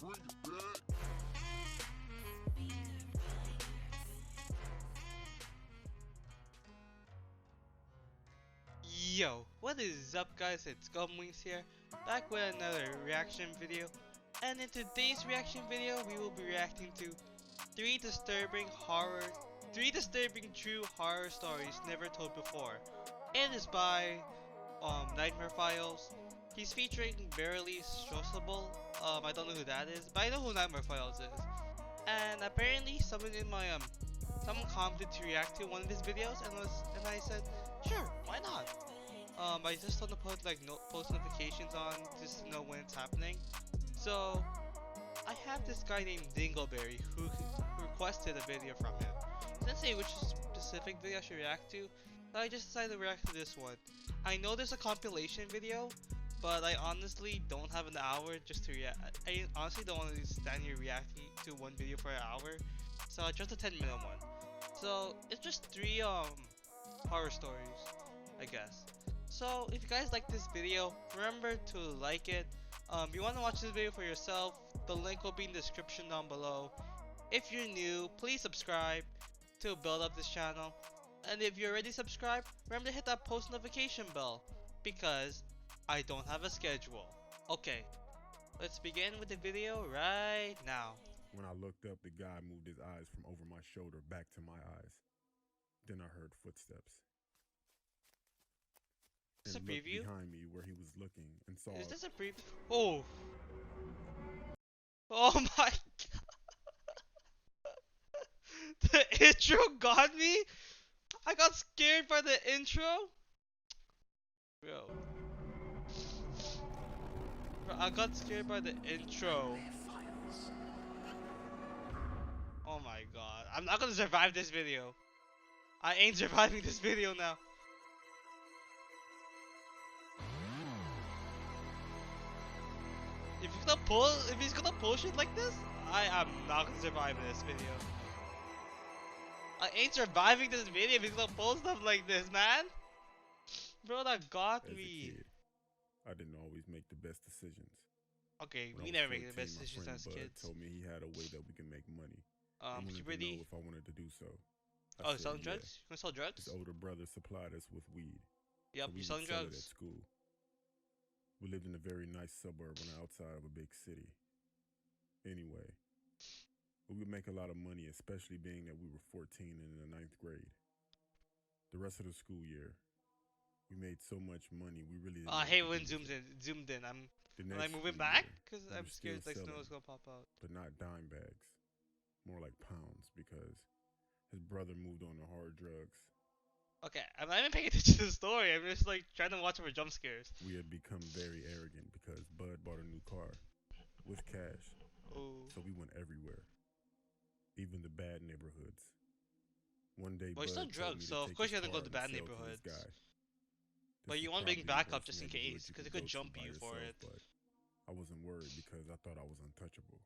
Yo, what is up guys, it's Gumwings here, back with another reaction video. And in today's reaction video, we will be reacting to 3 disturbing true horror stories never told before. It is by Nightmare Files. He's featuring Barely Sociable. I don't know who that is, but I know who Nightmare Files is. And apparently someone commented to react to one of his videos and I said, sure, why not? I just want to put like post notifications on just to know when it's happening. So I have this guy named Dingle Berry who requested a video from him. He didn't say which specific video I should react to, but I just decided to react to this one. I know there's a compilation video, but I honestly don't have an hour just to react. I honestly don't want to stand here reacting to one video for an hour, so just a 10-minute one. So it's just 3 horror stories, I guess. So if you guys like this video, remember to like it. If you want to watch this video for yourself, the link will be in the description down below. If you're new, please subscribe to build up this channel. And if you're already subscribed, remember to hit that post notification bell, because I don't have a schedule. Okay, let's begin with the video right now. When I looked up, the guy moved his eyes from over my shoulder back to my eyes. Then I heard footsteps. Is this a And looked preview? behind me where he was looking and saw. Is this a preview? Oh! Oh my god! The intro got me? I got scared by the intro? Bro. I got scared by the intro. Oh my god. I'm not gonna survive this video. I ain't surviving this video now. If he's gonna pull shit like this, I am not gonna survive this video. I ain't surviving this video if he's gonna pull stuff like this, man. Bro, that got As me. a kid, I didn't always make the best decisions. Okay, When we I was never make the 14, best my decisions friend as Bud kids. told me he had a way that we can make money. He wanted to Puberty. know if I wanted to do so. Oh, said, selling yeah. drugs? You wanna sell drugs? His older brother supplied us with weed. Yep, So we you would selling sell it at drugs? school. We lived in a very nice suburb on the outside of a big city. Anyway, we would make a lot of money, especially being that we were 14 and in the 9th grade. The rest of the school year, we made so much money we really didn't know I what hate to when do with it. zoomed in. The Am I next moving school back? year, Cause we I'm were scared still like snow selling, is gonna pop out. but not dime bags, more like pounds, because his brother moved on to hard drugs. Okay, I'm not even paying attention to the story. I'm just like trying to watch it for jump scares. We had become very arrogant because Bud bought a new car with cash, Oh. so we went everywhere, even the bad neighborhoods. One day, Well, Bud he's on told drugs, me so to of take course his you gotta go car to and bad sell to this neighborhoods. guy. But This you is want to bring probably the backup worst just in neighborhood case, you because it go could to jump by you for yourself, it. But I wasn't worried because I thought I was untouchable.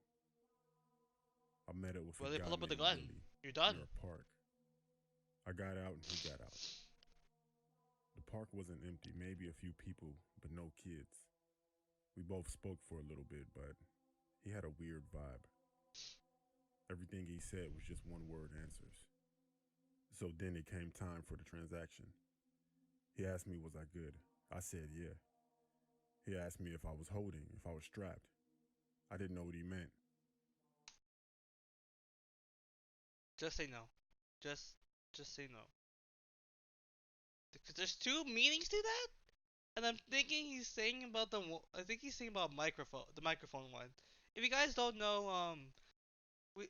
I met up with Well, a they guy pull up with a named gun. Willie You're done. near a park. I got out and he got out. The park wasn't empty, maybe a few people, but no kids. We both spoke for a little bit, but he had a weird vibe. Everything he said was just one-word answers. So then it came time for the transaction. He asked me, was I good? I said, yeah. He asked me if I was holding, if I was strapped. I didn't know what he meant. Just say no. Just say no. Because there's 2 meanings to that, and I'm thinking he's saying about I think he's saying about the microphone one. If you guys don't know, we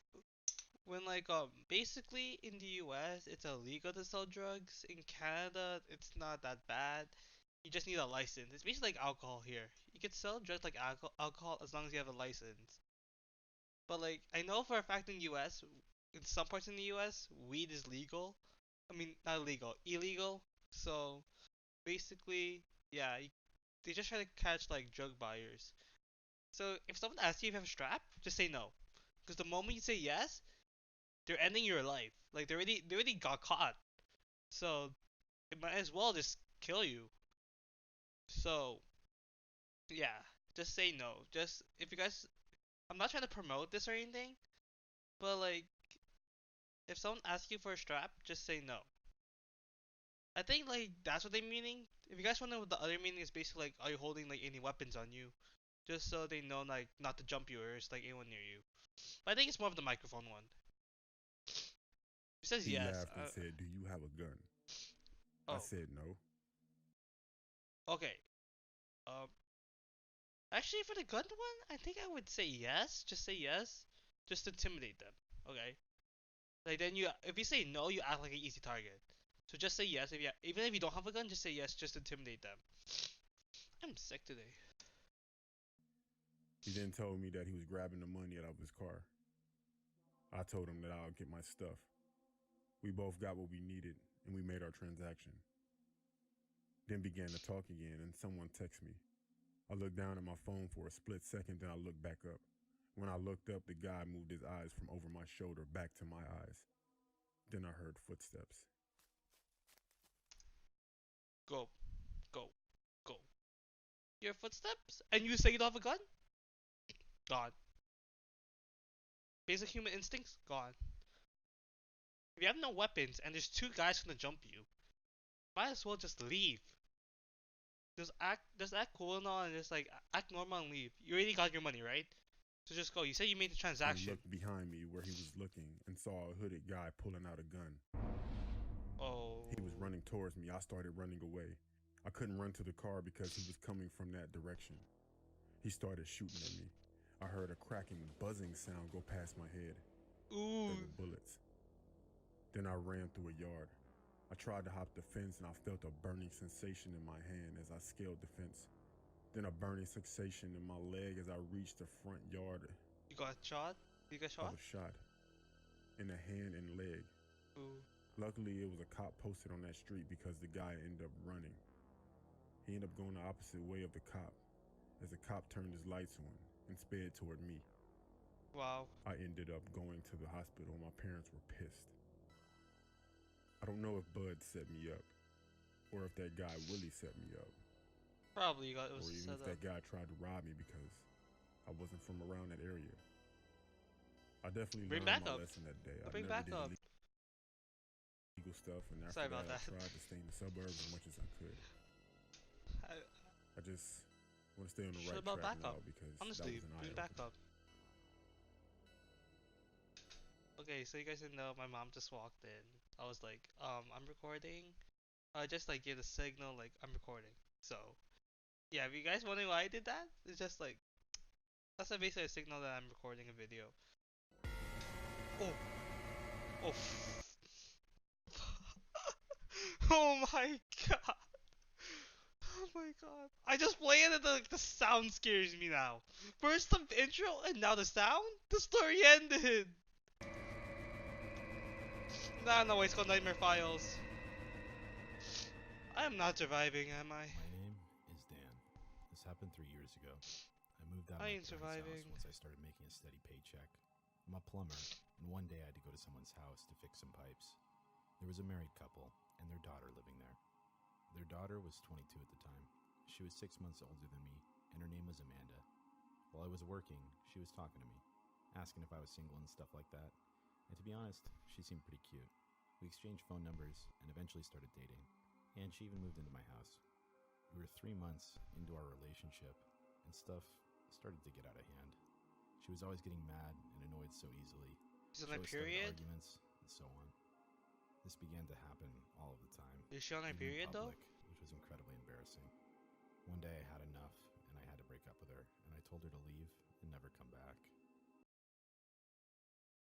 when like basically in the US it's illegal to sell drugs. In Canada it's not that bad. You just need a license. It's basically like alcohol here. You can sell drugs like alcohol as long as you have a license. But like I know for a fact in the US, in some parts in the US, weed is legal. I mean not illegal, illegal. So basically, yeah, they just try to catch like drug buyers. So if someone asks you if you have a strap, just say no. Because the moment you say yes, they're ending your life. Like they already got caught. So it might as well just kill you. So yeah, just say no. Just if you guys I'm not trying to promote this or anything, but like, if someone asks you for a strap, just say no. I think like that's what they meaning. If you guys want to know what the other meaning is, basically like, are you holding like any weapons on you? Just so they know like not to jump you or it's like anyone near you. But I think it's more of the microphone one. It says He yes. laughed and said, "Do you have a gun?" I Oh, said no. okay. Um, Actually, for the gun one, I think I would say yes. Just say yes, just to intimidate them. Okay. Like then you, if you say no, you act like an easy target. So just say yes. If you, even if you don't have a gun, just say yes, just to intimidate them. I'm sick today. He then told me that he was grabbing the money out of his car. I told him that I'll get my stuff. We both got what we needed, and we made our transaction. Then began to talk again, and someone texted me. I looked down at my phone for a split second, then I looked back up. When I looked up, the guy moved his eyes from over my shoulder back to my eyes. Then I heard footsteps. Go, go, go. Your footsteps, and you say you don't have a gun? Gone. Basic human instincts? Gone. If you have no weapons and there's two guys gonna jump you, might as well just leave. Just act cool and all, and just like act normal and leave. You already got your money, right? So just go. You said you made the And transaction. looked behind me where he was looking and saw a hooded guy pulling out a gun. Oh. He was running towards me. I started running away. I couldn't run to the car because he was coming from that direction. He started shooting at me. I heard a cracking, buzzing sound go past my head. They Ooh. were bullets. Then I ran through a yard. I tried to hop the fence and I felt a burning sensation in my hand as I scaled the fence. Then a burning sensation in my leg as I reached the front yard. You got shot? You got I shot? was shot in the hand and leg. Ooh. Luckily, it was a cop posted on that street because the guy ended up running. He ended up going the opposite way of the cop as the cop turned his lights on and sped toward me. Wow. I ended up going to the hospital. My parents were pissed. I don't know if Bud set me up or if that guy Willie set me up Probably you got it was or even set if up. that guy tried to rob me because I wasn't from around that area. I definitely Bring learned back my up. lesson that day. I Bring never back did up. illegal stuff, and Sorry after about that, I that. tried to stay in the suburbs as much as I could. I, I just want to stay on the Shut right about track back up. now because that Honestly, was an eye bring back opener. up. Okay, so you guys didn't know my mom just walked in. I was like, I'm recording. I just like give the signal like I'm recording. So yeah, if you guys wondering why I did that, it's just like that's basically a signal that I'm recording a video. Oh, oh, oh my god. Oh my god. I just played it, the sound scares me now. First the intro and now the sound? The story ended. Nah, no, it's called Nightmare Files. I am not surviving, am I? My name is Dan. This happened 3 years ago. I moved out of I my ain't parents' house surviving. once I started making a steady paycheck. I'm a plumber, and one day I had to go to someone's house to fix some pipes. There was a married couple and their daughter living there. Their daughter was 22 at the time. She was 6 months older than me, and her name was Amanda. While I was working, she was talking to me, asking if I was single and stuff like that. And to be honest, she seemed pretty cute. We exchanged phone numbers and eventually started dating, and she even moved into my house. We were 3 months into our relationship, and stuff started to get out of hand. She was always getting mad and annoyed so easily. She's on She her always started period? arguments, and so on. This began to happen all of the time, Is she on her even in period though? public, which was incredibly embarrassing. One day I had enough, and I had to break up with her, and I told her to leave and never come back.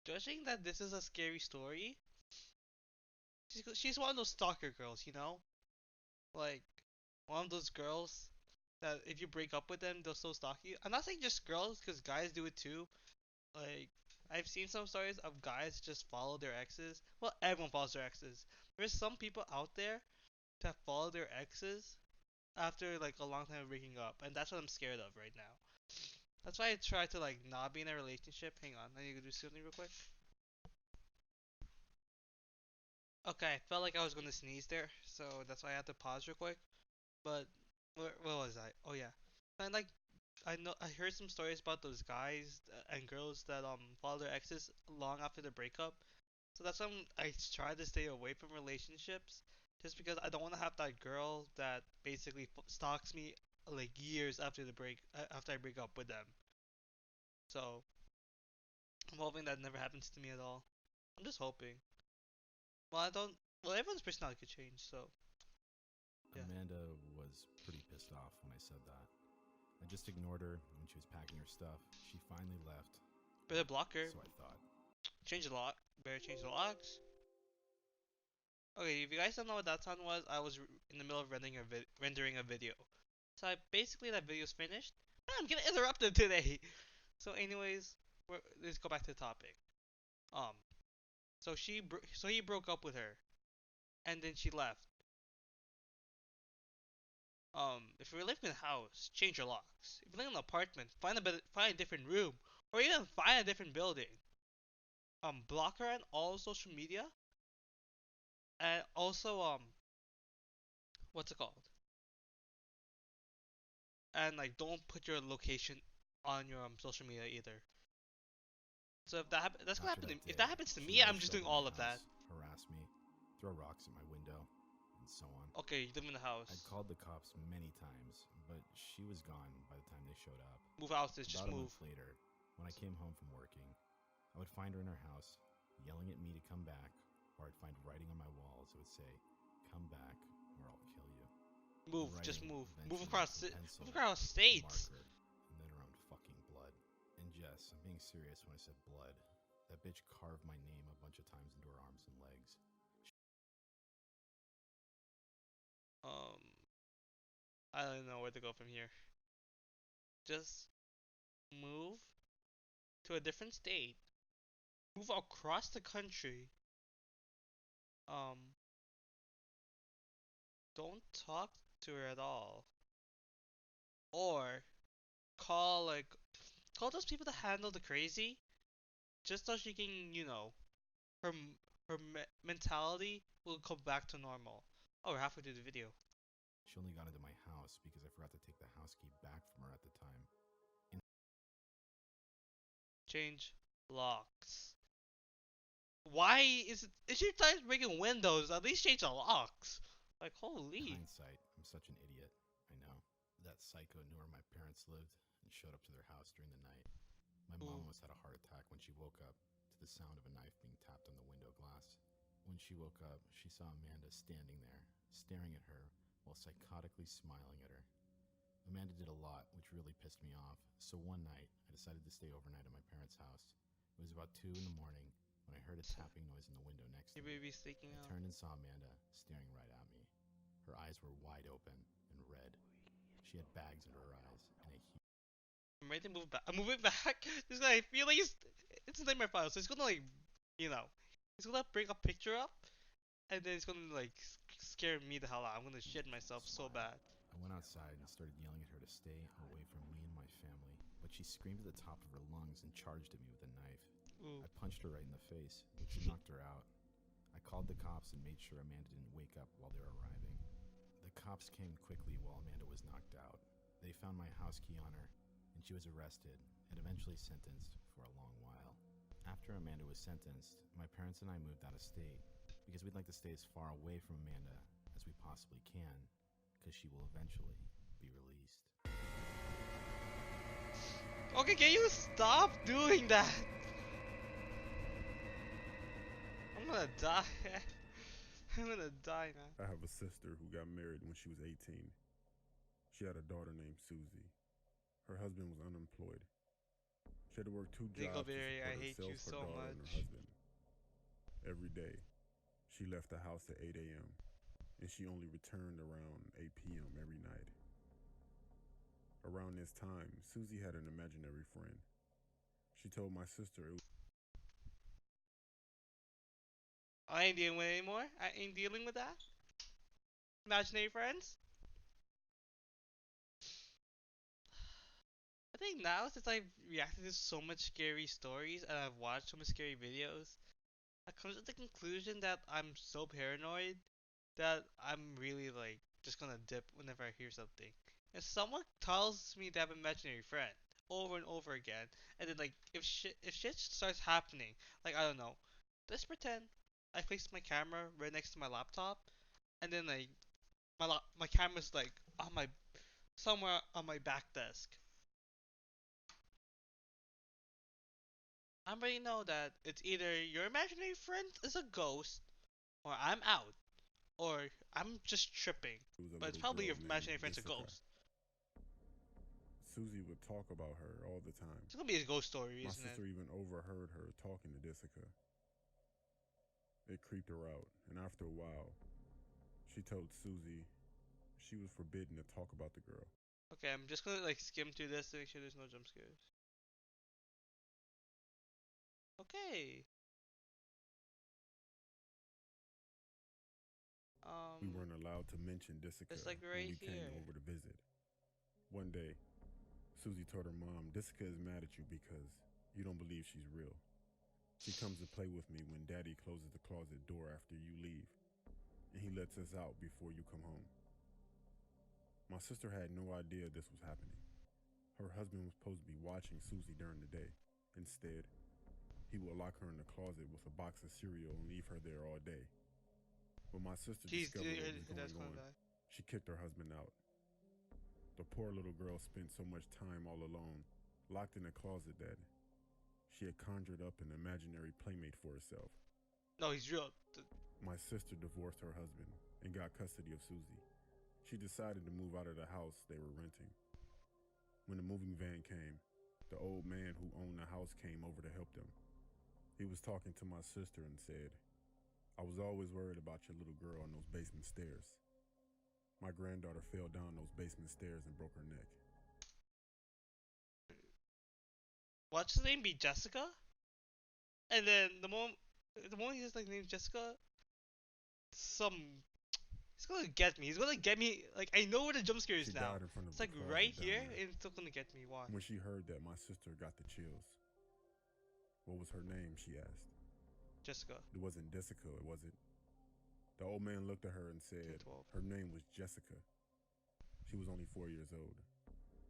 Judging that this is a scary story, she's one of those stalker girls, you know? Like, one of those girls that if you break up with them, they'll still stalk you. I'm not saying just girls, because guys do it too. Like, I've seen some stories of guys just follow their exes. Well, everyone follows their exes. There's some people out there that follow their exes after like a long time of breaking up, and that's what I'm scared of right now. That's why I try to like not be in a relationship. Hang on, I need to do something real quick. Okay, I felt like I was gonna sneeze there, so that's why I had to pause real quick. But where was I? Oh yeah, and like I know I heard some stories about those guys and girls that follow their exes long after the breakup. So that's why I try to stay away from relationships, just because I don't want to have that girl that basically stalks me like years after the break after I break up with them. So I'm hoping that never happens to me at all. I'm just hoping. Well, I don't. Well, everyone's personality could change, so yeah. Amanda was pretty pissed off when I said that. I just ignored her when she was packing her stuff. She finally left, Better block her. so I thought. Change the lock. Better change the locks. Okay, if you guys don't know what that sound was, I was in the middle of rendering a video. So basically that video's finished. I'm getting interrupted today. So anyways, let's go back to the topic. Um, so he broke up with her, and then she left. If you're living in a house, change your locks. If you're living in an apartment, find a different room, or even find a different building. Block her on all social media, and also what's it called? And like, don't put your location on your social media either. So that's gonna After happen. that If day, that happens to she me, would always I'm just show doing up at my all of that. house, harass me, throw rocks at my window, and so on. Okay, you live in the I'd house. called the cops many times, but she was gone by the time they showed up. Move houses, just About a move. month later, when I came home from working, I would find her in her house, yelling at me to come back, or I'd find writing on my walls that would say, "Come back, or I'll kill you." The Move, just writing move. Move eventually went across, from pencil move across to states. marker, and then her own fucking blood. And Jess, I'm being serious when I said blood. That bitch carved my name a bunch of times into her arms and legs. Um, I don't know where to go from here. Just move to a different state. Move across the country. Um, don't talk to her at all. Or call like call those people that handle the crazy, just so she can, her mentality will come back to normal. Oh, we're halfway through the video. She only got into my house because I forgot to take the house key back from her at the time. And Change locks. Why is she trying breaking windows? At least change the locks. Like in holy. hindsight, I'm such an idiot. I know. That psycho knew where my parents lived and showed up to their house during the night. My mom Ooh. almost had a heart attack when she woke up to the sound of a knife being tapped on the window glass. When she woke up, she saw Amanda standing there, staring at her while psychotically smiling at her. Amanda did a lot, which really pissed me off, so one night I decided to stay overnight at my parents' house. It was about 2 in the morning when I heard a tapping noise in the window next to Your me. baby's sticking I out. turned and saw Amanda staring right at me. Her eyes were wide open and red. She had bags under her eyes and a huge. I'm ready to move back. I'm moving back. This guy, I feel like it's a nightmare file, so it's gonna like, you know, it's gonna bring a picture up, and then it's gonna like scare me the hell out. I'm gonna shit myself so Smile. bad. I went outside and started yelling at her to stay away from me and my family, but she screamed at the top of her lungs and charged at me with a knife. Ooh. I punched her right in the face, which knocked her out. I called the cops and made sure Amanda didn't wake up while they were arriving. The cops came quickly while Amanda was knocked out. They found my house key on her, and she was arrested and eventually sentenced for a long while. After Amanda was sentenced, my parents and I moved out of state because we'd like to stay as far away from Amanda as we possibly can, because she will eventually be released. Okay, can you stop doing that? I'm gonna die. I'm gonna die, man. I have a sister who got married when she was 18. She had a daughter named Susie. Her husband was unemployed. She had to work two Dingle jobs to Berry, support I hate you herself, her so daughter, and her much. husband. Every day, she left the house at 8 a.m., and she only returned around 8 p.m. every night. Around this time, Susie had an imaginary friend. She told my sister it was I ain't dealing with it anymore. I ain't dealing with that. Imaginary friends. I think now, since I've reacted to so much scary stories and I've watched so much scary videos, I come to the conclusion that I'm so paranoid that I'm really like just gonna dip whenever I hear something. If someone tells me they have an imaginary friend over and over again, and then like if shit starts happening, like I don't know, let's pretend I placed my camera right next to my laptop, and then like my camera's like on my somewhere on my back desk. I already know that it's either your imaginary friend is a ghost, or I'm out, or I'm just tripping. It was a But it's little probably girl your named imaginary friend's a Jessica. ghost. Susie would talk about her all the time. It's gonna be a ghost story, My isn't it? sister even overheard her talking to Jessica. It creeped her out, and after a while, she told Susie she was forbidden to talk about the girl. Okay, I'm just gonna like skim through this to make sure there's no jump scares. Okay. We weren't allowed to mention Jessica It's like when right we came here. over to visit. One day, Susie told her mom, Jessica is mad at you because you don't believe she's real. She comes to play with me when Daddy closes the closet door after you leave, and he lets us out before you come home. My sister had no idea this was happening. Her husband was supposed to be watching Susie during the day. Instead, he would lock her in the closet with a box of cereal and leave her there all day. When my sister Jeez, discovered what was that's going gonna on, die. she kicked her husband out. The poor little girl spent so much time all alone, locked in a closet, that she had conjured up an imaginary playmate for herself. No, he's real. My sister divorced her husband and got custody of Susie. She decided to move out of the house they were renting. When the moving van came, the old man who owned the house came over to help them. He was talking to my sister and said, I was always worried about your little girl on those basement stairs. My granddaughter fell down those basement stairs and broke her neck. What's his name? Be Jessica? And then the moment he's like named Jessica, he's gonna get me. He's gonna get me. Like I know where the jump scare She is now. died in front of It's the like right closet down here, there. and it's still gonna get me. Why? When she heard that, my sister got the chills. What was her name? She asked. Jessica. It wasn't Jessica, was it? The old man looked at her and said 12. her name was Jessica. She was only 4 years old.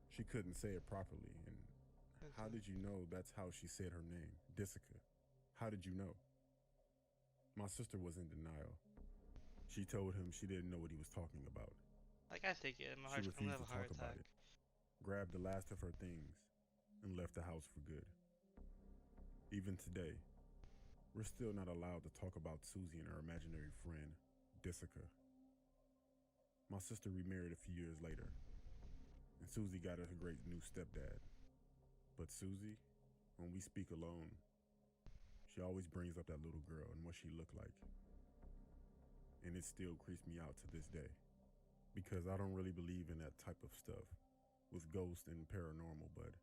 She couldn't say it properly, and how did you know that's how she said her name, Jessica? How did you know? My sister was in denial. She told him she didn't know what he was talking about. I can't take it. She I'm refused gonna to have a heart talk about attack. it, grabbed the last of her things, and left the house for good. Even today, we're still not allowed to talk about Susie and her imaginary friend, Jessica. My sister remarried a few years later, and Susie got a great new stepdad. But Susie, when we speak alone, she always brings up that little girl and what she looked like. And it still creeps me out to this day, because I don't really believe in that type of stuff with ghosts and paranormal, but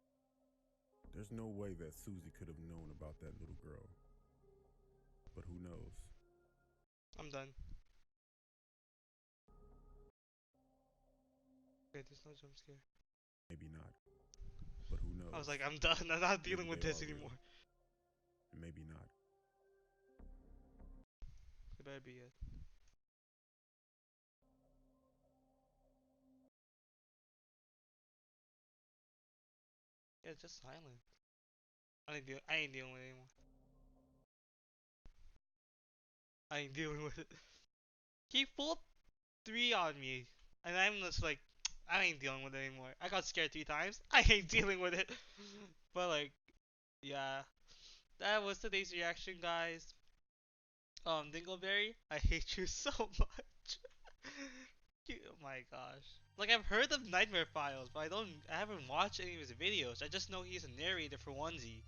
there's no way that Susie could have known about that little girl. But who knows? I'm done. Okay, there's no jump scare. Maybe not. But who knows? I was like, I'm done. I'm not dealing Maybe with they this are real. anymore. And maybe not. It better be it. Yeah, it's just silent. I ain't dealing with it anymore. I ain't dealing with it. He pulled 3 on me, and I'm just like, I ain't dealing with it anymore. I got scared 3 times. I ain't dealing with it. But like, yeah, that was today's reaction, guys. Dingle Berry, I hate you so much. Oh my gosh. Like I've heard of Nightmare Files, but I haven't watched any of his videos. I just know he's a narrator for Onesie.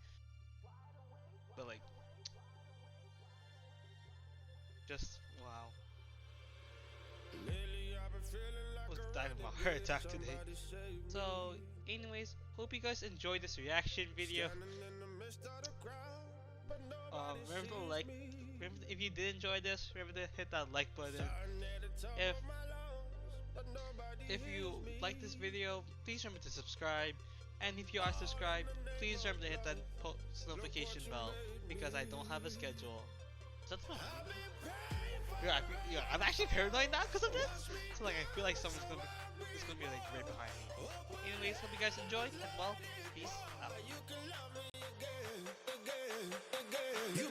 But like, just wow. I was dying of my heart attack today. So, anyways, hope you guys enjoyed this reaction video. Remember to like. Remember, if you did enjoy this, remember to hit that like button. If if you like this video, please remember to subscribe. And if you are subscribed, please remember to hit that post notification bell because I don't have a schedule. So that's all. Yeah, I'm actually paranoid now because of this. So like, I feel like it's gonna be like right behind me. Anyways, hope you guys enjoyed, and well, peace out. You